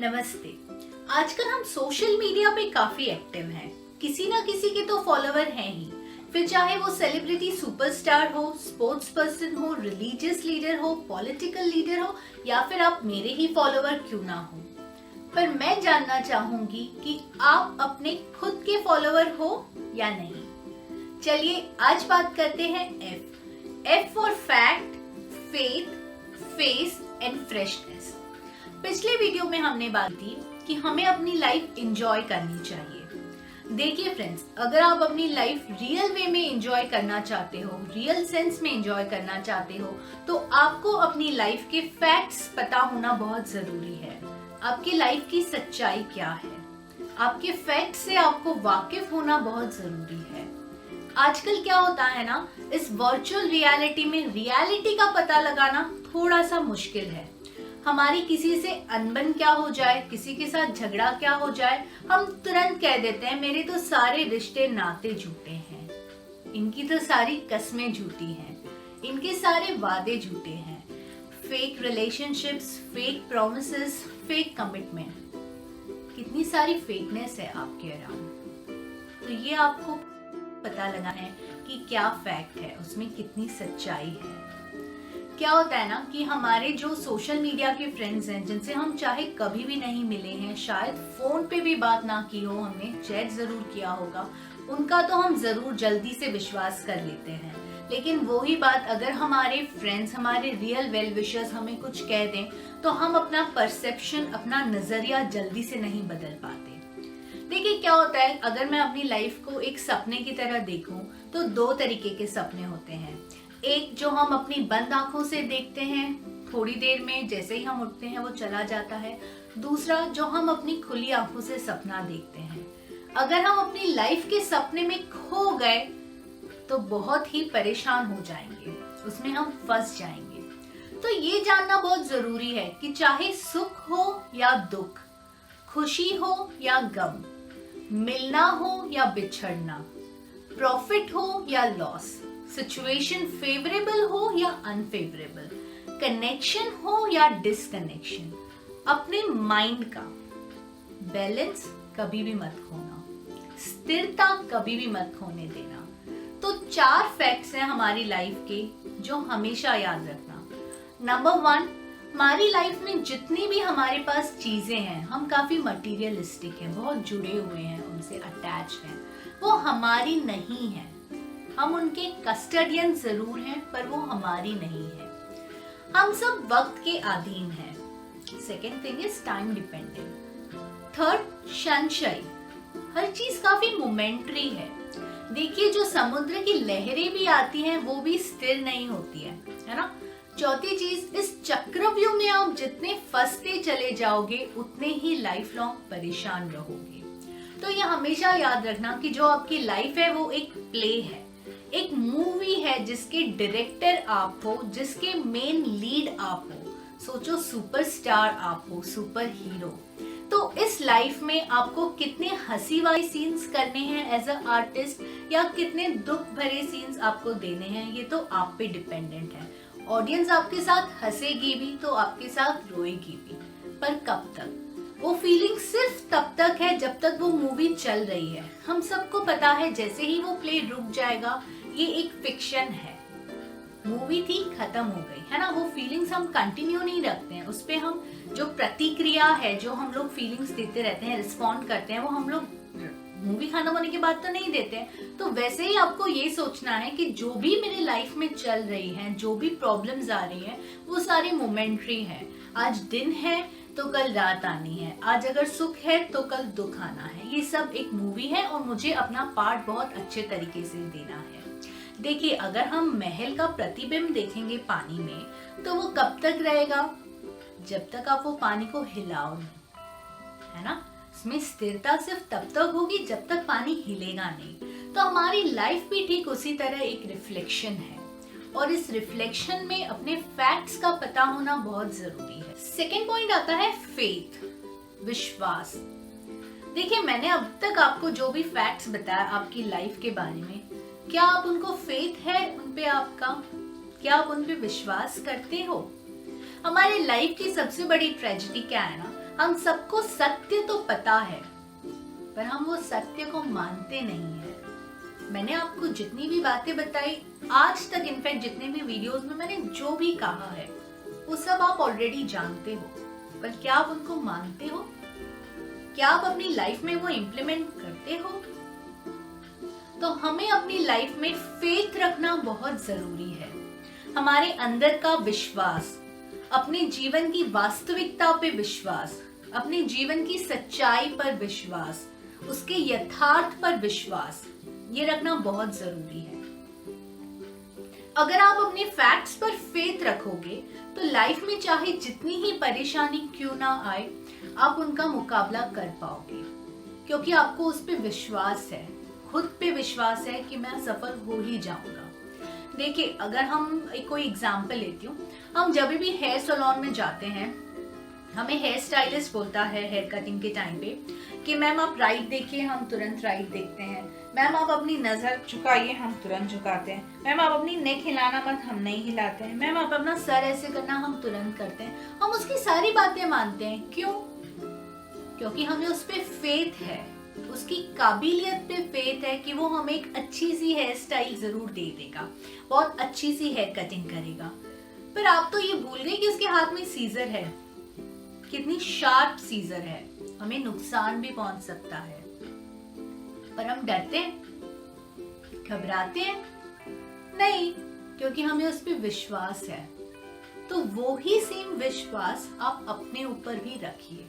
नमस्ते। आजकल हम सोशल मीडिया पे काफी एक्टिव हैं। किसी ना किसी के तो फॉलोवर हैं ही, फिर चाहे वो सेलिब्रिटी सुपरस्टार हो, स्पोर्ट्स पर्सन हो, रिलीजियस लीडर हो, पॉलिटिकल लीडर हो या फिर आप मेरे ही फॉलोवर क्यों ना हो। पर मैं जानना चाहूंगी कि आप अपने खुद के फॉलोवर हो या नहीं। चलिए आज बात करते हैं F for fact, faith, face and freshness. पिछले वीडियो में हमने बात की कि हमें अपनी लाइफ एंजॉय करनी चाहिए। देखिए फ्रेंड्स, अगर आप अपनी लाइफ रियल वे में एंजॉय करना चाहते हो, रियल सेंस में एंजॉय करना चाहते हो, तो आपको अपनी लाइफ के फैक्ट्स पता होना बहुत जरूरी है। आपकी लाइफ की सच्चाई क्या है, आपके फैक्ट से आपको वाकिफ होना बहुत जरूरी है। आजकल क्या होता है ना, इस वर्चुअल रियलिटी में रियलिटी का पता लगाना थोड़ा सा मुश्किल है। हमारी किसी से अनबन क्या हो जाए, किसी के साथ झगड़ा क्या हो जाए, हम तुरंत कह देते हैं मेरे तो सारे रिश्ते नाते झूठे हैं, इनकी तो सारी कस्में झूठी हैं, इनके सारे वादे झूठे हैं। Fake relationships, fake promises, fake commitment, कितनी सारी फेकनेस है आपके अराउंड। तो ये आपको पता लगा है कि क्या फैक्ट है, उसमें कितनी सच्चाई है। क्या होता है ना कि हमारे जो सोशल मीडिया के फ्रेंड्स हैं, जिनसे हम चाहे कभी भी नहीं मिले हैं, शायद फोन पे भी बात ना की हो, हमने चैट जरूर किया होगा, उनका तो हम जरूर जल्दी से विश्वास कर लेते हैं। लेकिन वही बात अगर हमारे फ्रेंड्स, हमारे रियल वेल विशर्स हमें कुछ कह दें, तो हम अपना परसेप्शन, अपना नजरिया जल्दी से नहीं बदल पाते। देखिए क्या होता है, अगर मैं अपनी लाइफ को एक सपने की तरह देखूं तो दो तरीके के सपने होते हैं। एक जो हम अपनी बंद आंखों से देखते हैं, थोड़ी देर में जैसे ही हम उठते हैं वो चला जाता है। दूसरा जो हम अपनी खुली आंखों से सपना देखते हैं। अगर हम अपनी लाइफ के सपने में खो गए तो बहुत ही परेशान हो जाएंगे, उसमें हम फंस जाएंगे। तो ये जानना बहुत जरूरी है कि चाहे सुख हो या दुख, खुशी हो या गम, मिलना हो या बिछड़ना, प्रॉफिट हो या लॉस, सिचुएशन फेवरेबल हो या अनफेवरेबल, कनेक्शन हो या डिसकनेक्शन, अपने माइंड का बैलेंस कभी भी मत खोना, स्थिरता कभी भी मत खोने देना। तो 4 फैक्ट्स हैं हमारी लाइफ के जो हमेशा याद रखना। नंबर 1, हमारी लाइफ में जितनी भी हमारे पास चीजें हैं, हम काफी मटीरियलिस्टिक हैं, बहुत जुड़े हुए हैं, उनसे अटैच हैं, वो हमारी नहीं है। हम उनके कस्टडियन जरूर हैं पर वो हमारी नहीं है। हम सब वक्त के अधीन हैं। Second thing is time dependent. Third, संशय, हर चीज काफी मोमेंटरी है। देखिए जो समुद्र की लहरें भी आती हैं वो भी स्थिर नहीं होती है ना। चौथी चीज, इस चक्रव्यूह में आप जितने फंसते चले जाओगे उतने ही लाइफ लॉन्ग परेशान रहोगे। तो ये हमेशा याद रखना कि जो आपकी लाइफ है वो एक प्ले है, एक मूवी है जिसके डायरेक्टर आप हो, जिसके मेन लीड आप हो। सोचो सुपरस्टार आप हो, सुपर हीरो। तो इस लाइफ में आपको कितने हंसी वाले सीन्स करने हैं एज अ आर्टिस्ट, या कितने दुख भरे सीन्स आपको देने हैं, ये तो आप पे डिपेंडेंट है। ऑडियंस आपके साथ हंसेगी भी तो आपके साथ रोएगी भी, पर कब तक? वो फीलिंग सिर्फ तब तक है जब तक वो मूवी चल रही है। हम सबको पता है जैसे ही वो प्ले रुक जाएगा, ये एक फिक्शन है, मूवी थी, खत्म हो गई, है ना। वो फीलिंग्स हम कंटिन्यू नहीं रखते हैं, उस पे हम जो प्रतिक्रिया है, जो हम लोग फीलिंग्स देते रहते हैं, रिस्पॉन्ड करते हैं, वो हम लोग मूवी खत्म होने के बाद तो नहीं देते हैं। तो वैसे ही आपको ये सोचना है कि जो भी मेरे लाइफ में चल रही है, जो भी प्रॉब्लम्स आ रही है, वो सारी मोमेंटरी है। आज दिन है तो कल रात आनी है, आज अगर सुख है तो कल दुख आना है। ये सब एक मूवी है और मुझे अपना पार्ट बहुत अच्छे तरीके से देना है। देखिए अगर हम महल का प्रतिबिंब देखेंगे पानी में, तो वो कब तक रहेगा? जब तक आप वो पानी को हिलाओ नहीं, है ना। इसमें स्थिरता सिर्फ तब तक होगी जब तक पानी हिलेगा नहीं। तो हमारी लाइफ भी ठीक उसी तरह एक रिफ्लेक्शन है, और इस रिफ्लेक्शन में अपने फैक्ट्स का पता होना बहुत जरूरी है। सेकेंड पॉइंट आता है फेथ, विश्वास। देखिए मैंने अब तक आपको जो भी फैक्ट्स बताया आपकी लाइफ के बारे में, क्या आप उनको फेथ है उन पे आपका? क्या आप उन पे विश्वास करते हो? हमारे लाइफ की सबसे बड़ी ट्रेजेडी क्या है ना, हम सबको सत्य तो पता है, पर हम वो सत्य को मानते नहीं है। मैंने आपको जितनी भी बातें बताई आज तक, इनफैक्ट जितने भी वीडियोस में मैंने जो भी कहा है वो सब आप ऑलरेडी जानते हो, पर क्या आप उनको मानते हो? क्या आप अपनी लाइफ में वो इम्प्लीमेंट करते हो? तो हमें अपनी लाइफ में फेथ रखना बहुत जरूरी है। हमारे अंदर का विश्वास, अपने जीवन की वास्तविकता पे विश्वास, अपने जीवन की सच्चाई पर विश्वास, उसके यथार्थ पर विश्वास, ये रखना बहुत जरूरी है। अगर आप अपने फैक्ट्स पर फेथ रखोगे तो लाइफ में चाहे जितनी ही परेशानी क्यों ना आए, आप उनका मुकाबला कर पाओगे, क्योंकि आपको उस पे विश्वास है, खुद पे विश्वास है कि मैं सफल हो ही जाऊंगा। देखिए, अगर हम कोई एग्जाम्पल लेती हूँ, हम जब भी हेयर सैलून में जाते हैं, हमें हेयर स्टाइलिस्ट बोलता है हेयर कटिंग के टाइम पे कि मैम आप राइट देखिए, हम तुरंत राइट देखते हैं। मैम आप अपनी नजर झुकाइए, हम तुरंत झुकाते हैं। मैम आप अपनी नेक हिलाना मत, हम नहीं हिलाते हैं। मैम आप अपना सर ऐसे करना, हम तुरंत करते हैं। हम उसकी सारी बातें मानते हैं। क्यों? क्योंकि हमें उस पर फेथ है, उसकी काबिलियत पे फेथ है कि वो हमें एक अच्छी सी हेयर स्टाइल जरूर दे देगा, बहुत अच्छी सी हेयर कटिंग करेगा। पर आप तो ये भूल गए कि उसके हाथ में सीजर है, कितनी शार्प सीजर है, हमें नुकसान भी पहुंच सकता है। पर हम डरते हैं, घबराते हैं नहीं, क्योंकि हमें उस पर विश्वास है। तो वो ही सेम विश्वास आप अपने ऊपर भी रखिए,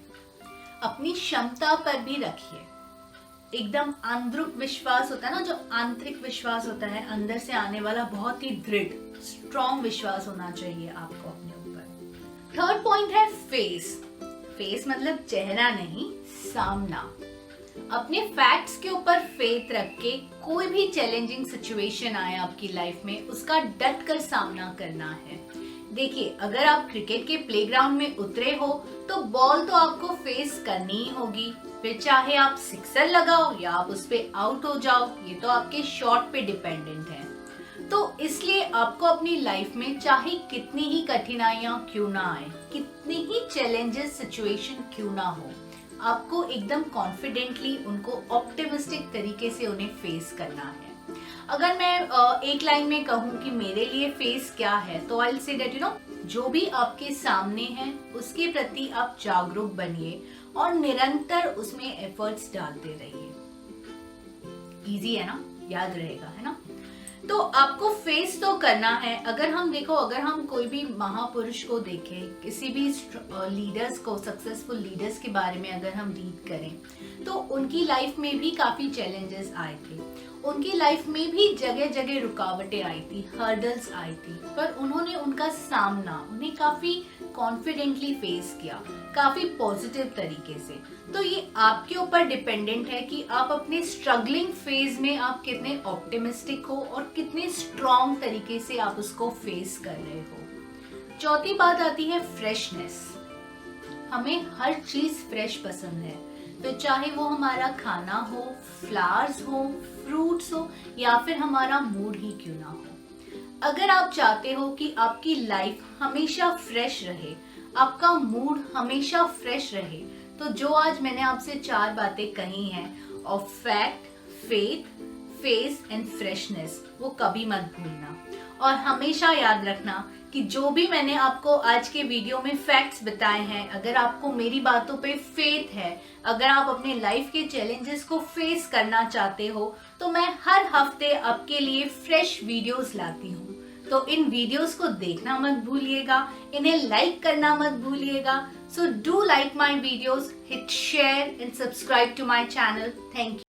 अपनी क्षमता पर भी रखिए। एकदम आंतरिक विश्वास होता है ना, जो आंतरिक विश्वास होता है, अंदर से आने वाला, बहुत ही दृढ़ स्ट्रॉन्ग विश्वास होना चाहिए आपको अपने ऊपर। थर्ड पॉइंट है फेस। फेस मतलब चेहरा नहीं, सामना। अपने फैक्ट्स के ऊपर फेथ रख के कोई भी चैलेंजिंग सिचुएशन आए आपकी लाइफ में, उसका डट कर सामना करना है। देखिए, अगर आप क्रिकेट के प्लेग्राउंड में उतरे हो तो बॉल तो आपको फेस करनी ही होगी, फिर चाहे आप सिक्सर लगाओ या आप उस पे आउट हो जाओ, ये तो आपके शॉट पे डिपेंडेंट है। तो इसलिए आपको अपनी लाइफ में चाहे कितनी ही कठिनाइयां क्यों ना आए, कितनी ही चैलेंजेस सिचुएशन क्यों ना हो, आपको एकदम कॉन्फिडेंटली उनको ऑप्टिमिस्टिक तरीके से उन्हें फेस करना है। अगर मैं एक लाइन में कहूँ कि मेरे लिए फेस क्या है, तो आई विल से दैट जो भी आपके सामने है उसके प्रति आप जागरूक बनिए और निरंतर उसमें एफर्ट्स डालते रहिए। इजी है ना, याद रहेगा, है ना? तो आपको फेस तो करना है। अगर हम देखो, अगर हम कोई भी महापुरुष को देखें, किसी भी लीडर्स को, सक्सेसफुल लीडर्स के बारे में अगर हम रीड करें, तो उनकी लाइफ में भी काफी चैलेंजेस आए थे, उनकी लाइफ में भी जगह जगह रुकावटें आई थी, हर्डल्स आई थी, पर उन्होंने उनका सामना, उन्हें काफी कॉन्फिडेंटली फेस किया, काफी पॉजिटिव तरीके से। तो ये आपके ऊपर डिपेंडेंट है कि आप अपने स्ट्रगलिंग फेज में आप कितने ऑप्टिमिस्टिक हो और कितने स्ट्रॉन्ग तरीके से आप उसको फेस कर रहे हो। चौथी बात आती है फ्रेशनेस। हमें हर चीज फ्रेश पसंद है, तो चाहे वो हमारा खाना हो, फ्लावर्स हो, फ्रूट्स हो, या फिर हमारा मूड ही क्यों ना हो। अगर आप चाहते हो कि आपकी लाइफ हमेशा फ्रेश रहे, आपका मूड हमेशा फ्रेश रहे, तो जो आज मैंने आपसे 4 बातें कही हैं, of fact, faith, face and freshness, वो कभी मत भूलना। और हमेशा याद रखना कि जो भी मैंने आपको आज के वीडियो में फैक्ट्स बताए हैं, अगर आपको मेरी बातों पे फेथ है, अगर आप अपने लाइफ के चैलेंजेस को फेस करना चाहते हो, तो मैं हर हफ्ते आपके लिए फ्रेश वीडियोस लाती हूँ। तो इन वीडियोस को देखना मत भूलिएगा, इन्हें लाइक करना मत भूलिएगा। So do like my videos, hit share and subscribe to my channel. Thank you.